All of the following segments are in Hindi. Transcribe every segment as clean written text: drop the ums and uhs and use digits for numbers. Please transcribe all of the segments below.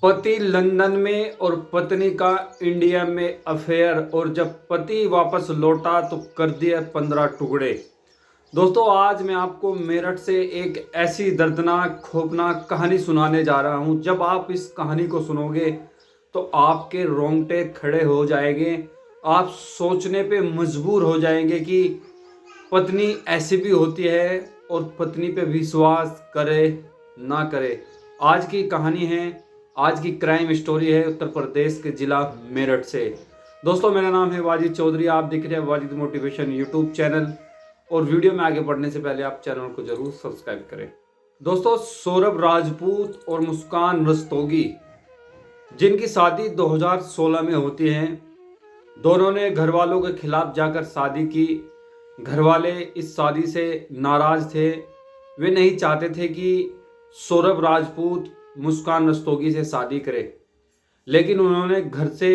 पति लंदन में और पत्नी का इंडिया में अफेयर, और जब पति वापस लौटा तो कर दिया 15 टुकड़े। दोस्तों, आज मैं आपको मेरठ से एक ऐसी दर्दनाक खौफनाक कहानी सुनाने जा रहा हूं। जब आप इस कहानी को सुनोगे तो आपके रोंगटे खड़े हो जाएंगे। आप सोचने पे मजबूर हो जाएंगे कि पत्नी ऐसी भी होती है और पत्नी पे विश्वास करे ना करे। आज की कहानी है, आज की क्राइम स्टोरी है उत्तर प्रदेश के जिला मेरठ से। दोस्तों, मेरा नाम है वाजिद चौधरी। आप देख रहे हैं वाजिद मोटिवेशन यूट्यूब चैनल। और वीडियो में आगे बढ़ने से पहले आप चैनल को जरूर सब्सक्राइब करें। दोस्तों, सौरभ राजपूत और मुस्कान रस्तोगी, जिनकी शादी 2016 में होती है, दोनों ने घर वालों के खिलाफ जाकर शादी की। घर वाले इस शादी से नाराज थे। वे नहीं चाहते थे कि सौरभ राजपूत मुस्कान रस्तोगी से शादी करे, लेकिन उन्होंने घर से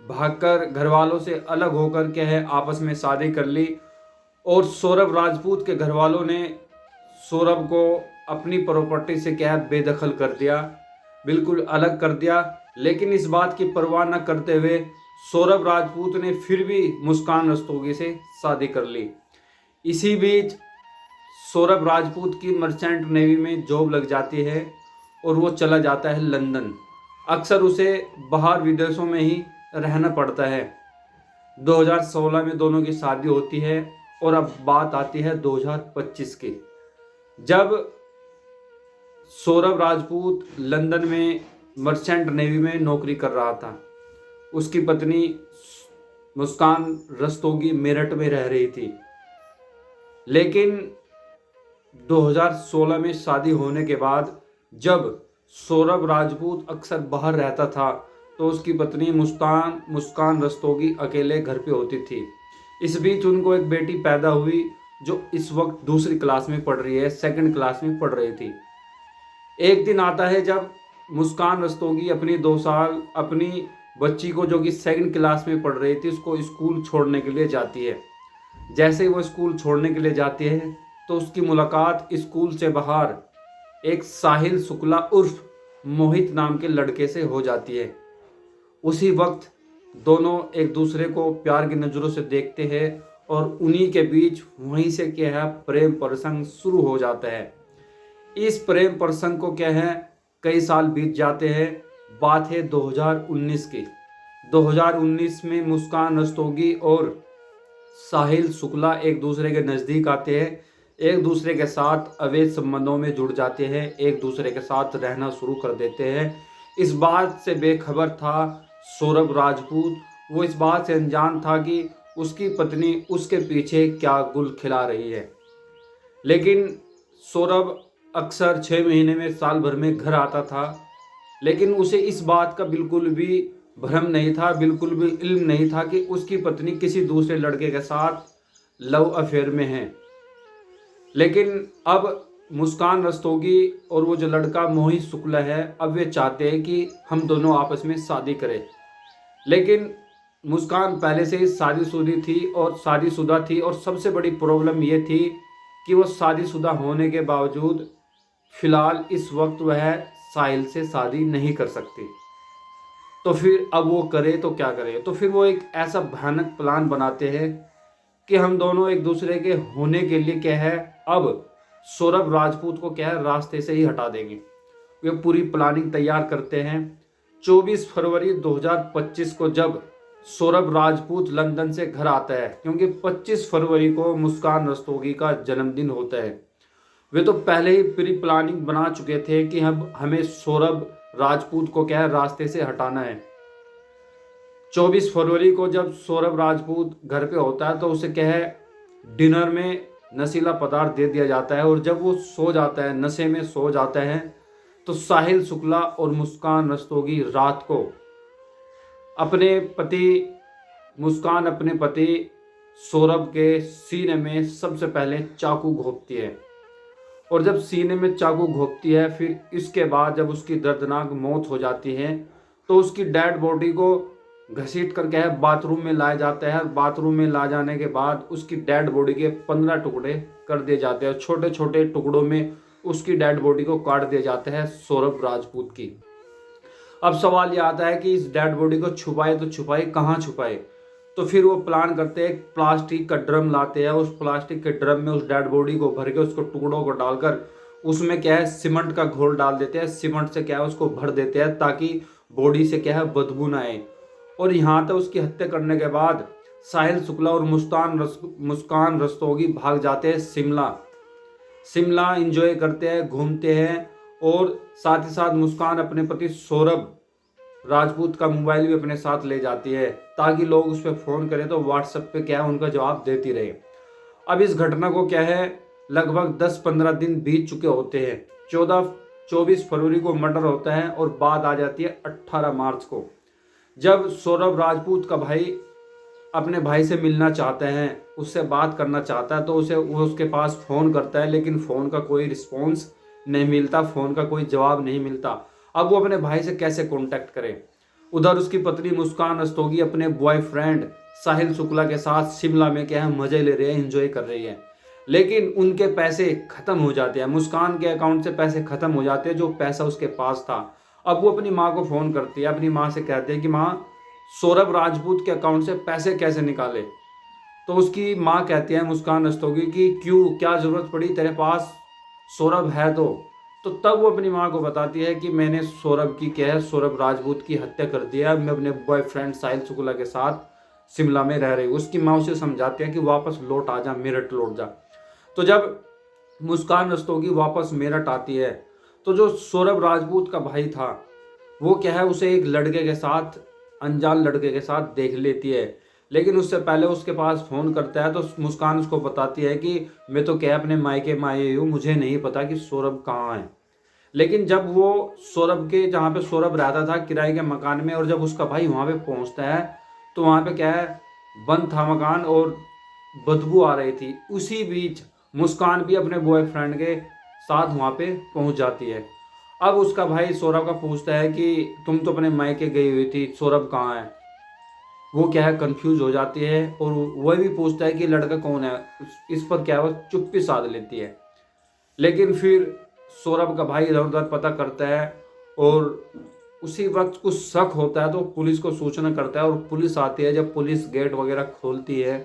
भागकर, घर वालों से अलग होकर क्या है, आपस में शादी कर ली। और सौरभ राजपूत के घर वालों ने सौरभ को अपनी प्रॉपर्टी से क्या है, बेदखल कर दिया, बिल्कुल अलग कर दिया। लेकिन इस बात की परवाह न करते हुए सौरभ राजपूत ने फिर भी मुस्कान रस्तोगी से शादी कर ली। इसी बीच सौरभ राजपूत की मर्चेंट नेवी में जॉब लग जाती है और वो चला जाता है लंदन। अक्सर उसे बाहर विदेशों में ही रहना पड़ता है। 2016 में दोनों की शादी होती है और अब बात आती है 2025 की, जब सौरभ राजपूत लंदन में मर्चेंट नेवी में नौकरी कर रहा था। उसकी पत्नी मुस्कान रस्तोगी मेरठ में रह रही थी। लेकिन 2016 में शादी होने के बाद जब सौरभ राजपूत अक्सर बाहर रहता था तो उसकी पत्नी मुस्कान रस्तोगी अकेले घर पे होती थी। इस बीच उनको एक बेटी पैदा हुई जो इस वक्त दूसरी क्लास में पढ़ रही है, सेकंड क्लास में पढ़ रही थी। एक दिन आता है जब मुस्कान रस्तोगी अपनी 2 साल अपनी बच्ची को, जो कि सेकंड क्लास में पढ़ रही थी, उसको स्कूल छोड़ने के लिए जाती है। जैसे ही वो स्कूल छोड़ने के लिए जाती है तो उसकी मुलाकात स्कूल से बाहर एक साहिल शुक्ला उर्फ मोहित नाम के लड़के से हो जाती है। उसी वक्त दोनों एक दूसरे को प्यार की नज़रों से देखते हैं और उन्हीं के बीच वहीं से क्या है, प्रेम प्रसंग शुरू हो जाता है। इस प्रेम प्रसंग को क्या है, कई साल बीत जाते हैं। बात है 2019 की। 2019 में मुस्कान रस्तोगी और साहिल शुक्ला एक दूसरे के नज़दीक आते हैं, एक दूसरे के साथ अवैध संबंधों में जुड़ जाते हैं, एक दूसरे के साथ रहना शुरू कर देते हैं। इस बात से बेखबर था सौरभ राजपूत। वो इस बात से अनजान था कि उसकी पत्नी उसके पीछे क्या गुल खिला रही है। लेकिन सौरभ अक्सर 6 महीने में, साल भर में घर आता था, लेकिन उसे इस बात का बिल्कुल भी भ्रम नहीं था, बिल्कुल भी इल्म नहीं था कि उसकी पत्नी किसी दूसरे लड़के के साथ लव अफेयर में है। लेकिन अब मुस्कान रस्तोगी और वो जो लड़का मोहित शुक्ला है, अब वे चाहते हैं कि हम दोनों आपस में शादी करें। लेकिन मुस्कान पहले से ही शादीशुदा थी और सबसे बड़ी प्रॉब्लम ये थी कि वो शादीशुदा होने के बावजूद फिलहाल इस वक्त वह साहिल से शादी नहीं कर सकती। तो फिर अब वो करे तो क्या करे? तो फिर वो एक ऐसा भयानक प्लान बनाते हैं कि हम दोनों एक दूसरे के होने के लिए क्या है, अब सौरभ राजपूत को क्या है, रास्ते से ही हटा देंगे। वे पूरी प्लानिंग तैयार करते हैं। 24 फरवरी 2025 को जब सौरभ राजपूत लंदन से घर आता है, क्योंकि 25 फरवरी को मुस्कान रस्तोगी का जन्मदिन होता है, वे तो पहले ही प्री प्लानिंग बना चुके थे कि हमें सौरभ राजपूत को क्या है, रास्ते से हटाना है। 24 फरवरी को जब सौरभ राजपूत घर पे होता है तो उसे क्या है, डिनर में नशीला पदार्थ दे दिया जाता है। और जब वो सो जाता है, नशे में सो जाता है, तो साहिल शुक्ला और मुस्कान रस्तोगी रात को मुस्कान अपने पति सौरभ के सीने में सबसे पहले चाकू घोंपती है। और जब सीने में चाकू घोंपती है, फिर इसके बाद जब उसकी दर्दनाक मौत हो जाती है तो उसकी डेड बॉडी को घसीट कर क्या है, बाथरूम में लाया जाता है। बाथरूम में ला जाने के बाद उसकी डेड बॉडी के 15 टुकड़े कर दिए जाते हैं। छोटे छोटे टुकड़ों में उसकी डेड बॉडी को काट दिया जाता है सौरभ राजपूत की। अब सवाल ये आता है कि इस डेड बॉडी को छुपाए तो छुपाए कहाँ छुपाए। तो फिर वो प्लान करते हैं, एक प्लास्टिक का ड्रम लाते हैं, उस प्लास्टिक के ड्रम में उस डेड बॉडी को भर के उसको टुकड़ों को डालकर उसमें क्या है सीमेंट का घोल डाल देते हैं, सीमेंट से क्या है उसको भर देते हैं ताकि बॉडी से क्या है बदबू ना आए। और यहाँ तक उसकी हत्या करने के बाद साहिल शुक्ला और मुस्कान रस्तोगी भाग जाते हैं शिमला। शिमला एंजॉय करते हैं, घूमते हैं, और साथ ही साथ मुस्कान अपने पति सौरभ राजपूत का मोबाइल भी अपने साथ ले जाती है ताकि लोग उस पर फ़ोन करें तो व्हाट्सएप पे क्या है उनका जवाब देती रहे। अब इस घटना को क्या है लगभग 10-15 दिन बीत चुके होते हैं। 24 फरवरी को मर्डर होता है और बात आ जाती है 18 मार्च को, जब सौरभ राजपूत का भाई अपने भाई से मिलना चाहते हैं, उससे बात करना चाहता है, तो वो उसके पास फ़ोन करता है, लेकिन फ़ोन का कोई रिस्पॉन्स नहीं मिलता, फ़ोन का कोई जवाब नहीं मिलता। अब वो अपने भाई से कैसे कांटेक्ट करे। उधर उसकी पत्नी मुस्कान रस्तोगी अपने बॉयफ्रेंड साहिल शुक्ला के साथ शिमला में क्या है मज़े ले रहे हैं, एंजॉय कर रही है, लेकिन उनके पैसे ख़त्म हो जाते हैं। मुस्कान के अकाउंट से पैसे ख़त्म हो जाते हैं, जो पैसा उसके पास था। अब वो अपनी माँ को फ़ोन करती है, अपनी माँ से कहते हैं कि माँ सौरभ राजपूत के अकाउंट से पैसे कैसे निकाले। तो उसकी माँ कहती है मुस्कान रस्तोगी कि क्यों, क्या ज़रूरत पड़ी, तेरे पास सौरभ है तो तब वो अपनी माँ को बताती है कि मैंने सौरभ की क्या है सौरभ राजपूत की हत्या कर दिया, मैं अपने बॉयफ्रेंड साहिल शुक्ला के साथ शिमला में रह रही हूँ। उसकी माँ उसे समझाती है कि वापस लौट आ जा, मेरठ लौट जा। तो जब मुस्कान रस्तोगी वापस मेरठ आती है तो जो सौरभ राजपूत का भाई था वो क्या है उसे एक लड़के के साथ, अनजान लड़के के साथ देख लेती है, लेकिन उससे पहले उसके पास फ़ोन करता है। तो मुस्कान उसको बताती है कि मैं तो क्या अपने मायके में आई हूँ, मुझे नहीं पता कि सौरभ कहाँ है। लेकिन जब वो सौरभ के जहाँ पे सौरभ रहता था किराए के मकान में, और जब उसका भाई वहाँ पे पहुँचता है तो वहाँ पे क्या है बंद था मकान और बदबू आ रही थी। उसी बीच मुस्कान भी अपने बॉयफ्रेंड के साथ वहाँ पे पहुँच जाती है। अब उसका भाई सौरभ का पूछता है कि तुम तो अपने मायके गई हुई थी, सौरभ कहाँ है। वो क्या है कंफ्यूज हो जाती है और वह भी पूछता है कि लड़का कौन है। इस पर क्या है वो चुप्पी साध लेती है। लेकिन फिर सौरभ का भाई इधर उधर पता करता है और उसी वक्त कुछ शक होता है तो पुलिस को सूचना करता है और पुलिस आती है। जब पुलिस गेट वगैरह खोलती है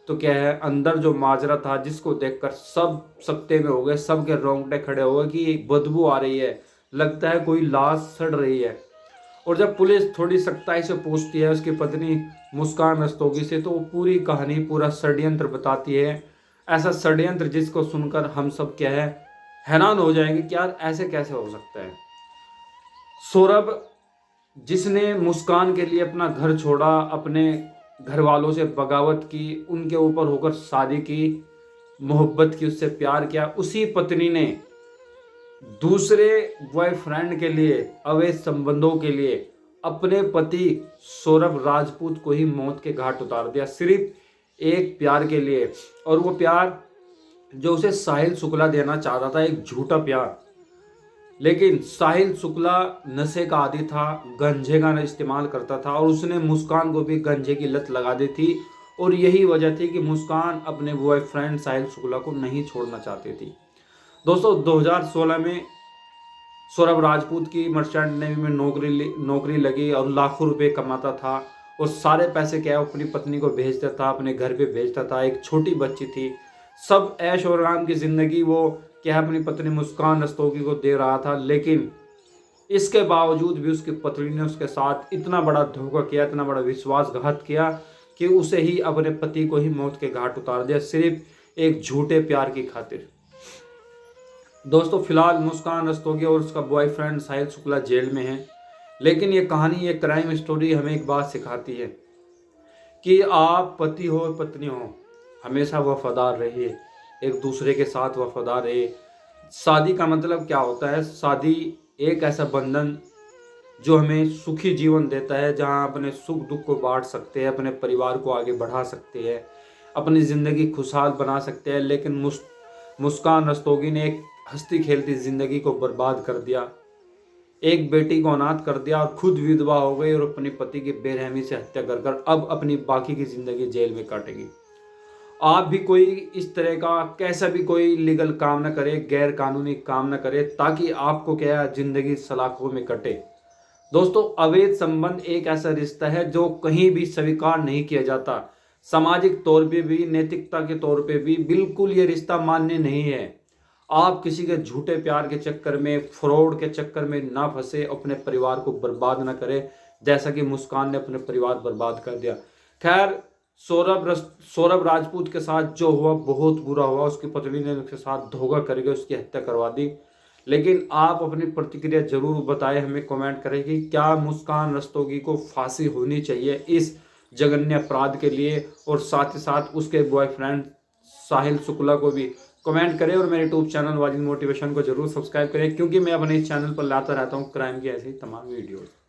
तो क्या है अंदर जो माजरा था जिसको देखकर सब सकते में हो गए, सबके रोंगटे खड़े हो गए कि बदबू आ रही है, लगता है कोई लाश सड़ रही है। और जब पुलिस थोड़ी सख्ताई से पूछती है उसकी पत्नी मुस्कान रस्तोगी से तो वो पूरी कहानी, पूरा षड्यंत्र बताती है। ऐसा षड्यंत्र जिसको सुनकर हम सब क्या है हैरान हो जाएंगे कि यार ऐसे कैसे हो सकता है। सौरभ जिसने मुस्कान के लिए अपना घर छोड़ा, अपने घर वालों से बगावत की, उनके ऊपर होकर शादी की, मोहब्बत की, उससे प्यार किया, उसी पत्नी ने दूसरे बॉयफ्रेंड के लिए, अवैध संबंधों के लिए अपने पति सौरभ राजपूत को ही मौत के घाट उतार दिया, सिर्फ एक प्यार के लिए। और वो प्यार जो उसे साहिल शुक्ला देना चाहता था, एक झूठा प्यार। लेकिन साहिल शुक्ला नशे का आदी था, गंजे का इस्तेमाल करता था और उसने मुस्कान को भी गंजे की लत लगा दी थी। और यही वजह थी कि मुस्कान अपने बॉयफ्रेंड साहिल शुक्ला को नहीं छोड़ना चाहती थी। दोस्तों 2016 में सौरभ राजपूत की मर्चेंट नेवी में नौकरी लगी और लाखों रुपए कमाता था और सारे पैसे क्या है अपनी पत्नी को भेजता था, अपने घर पे भेजता था। एक छोटी बच्ची थी, सब ऐश और आराम की ज़िंदगी वो क्या है अपनी पत्नी मुस्कान रस्तोगी को दे रहा था। लेकिन इसके बावजूद भी उसकी पत्नी ने उसके साथ इतना बड़ा धोखा किया, इतना बड़ा विश्वासघात किया कि उसे ही अपने पति को ही मौत के घाट उतार दिया, सिर्फ एक झूठे प्यार की खातिर। दोस्तों फिलहाल मुस्कान रस्तोगी और उसका बॉयफ्रेंड साहिल शुक्ला जेल में है। लेकिन ये कहानी, ये क्राइम स्टोरी हमें एक बात सिखाती है कि आप पति हो पत्नी हो हमेशा वफादार रहिए, एक दूसरे के साथ वफादार रहिए। शादी का मतलब क्या होता है, शादी एक ऐसा बंधन जो हमें सुखी जीवन देता है, जहां अपने सुख दुख को बांट सकते हैं, अपने परिवार को आगे बढ़ा सकते हैं, अपनी ज़िंदगी खुशहाल बना सकते हैं। लेकिन मुस्कान रस्तोगी ने एक हंसती खेलती ज़िंदगी को बर्बाद कर दिया, एक बेटी को अनाथ कर दिया और खुद विधवा हो गई और अपने पति की बेरहमी से हत्या कर अब अपनी बाकी की ज़िंदगी जेल में काटेगी। आप भी कोई इस तरह का कैसा भी कोई लीगल काम ना करे, गैर कानूनी काम ना करे, ताकि आपको क्या ज़िंदगी सलाखों में कटे। दोस्तों, अवैध संबंध एक ऐसा रिश्ता है जो कहीं भी स्वीकार नहीं किया जाता। सामाजिक तौर पे भी, नैतिकता के तौर पे भी बिल्कुल ये रिश्ता मान्य नहीं है। आप किसी के झूठे प्यार के चक्कर में, फ्रॉड के चक्कर में ना फंसे, अपने परिवार को बर्बाद ना करें, जैसा कि मुस्कान ने अपने परिवार बर्बाद कर दिया। खैर, सौरभ राजपूत के साथ जो हुआ बहुत बुरा हुआ। उसकी पत्नी ने उसके साथ धोखा करके उसकी हत्या करवा दी। लेकिन आप अपनी प्रतिक्रिया जरूर बताएं, हमें कमेंट करें कि क्या मुस्कान रस्तोगी को फांसी होनी चाहिए इस जघन्य अपराध के लिए, और साथ ही साथ उसके बॉयफ्रेंड साहिल शुक्ला को भी कमेंट करें। और मेरे यूट्यूब चैनल वाजिद मोटिवेशन को जरूर सब्सक्राइब करें, क्योंकि मैं अपने इस चैनल पर लाता रहता हूँ क्राइम की ऐसी तमाम वीडियोस।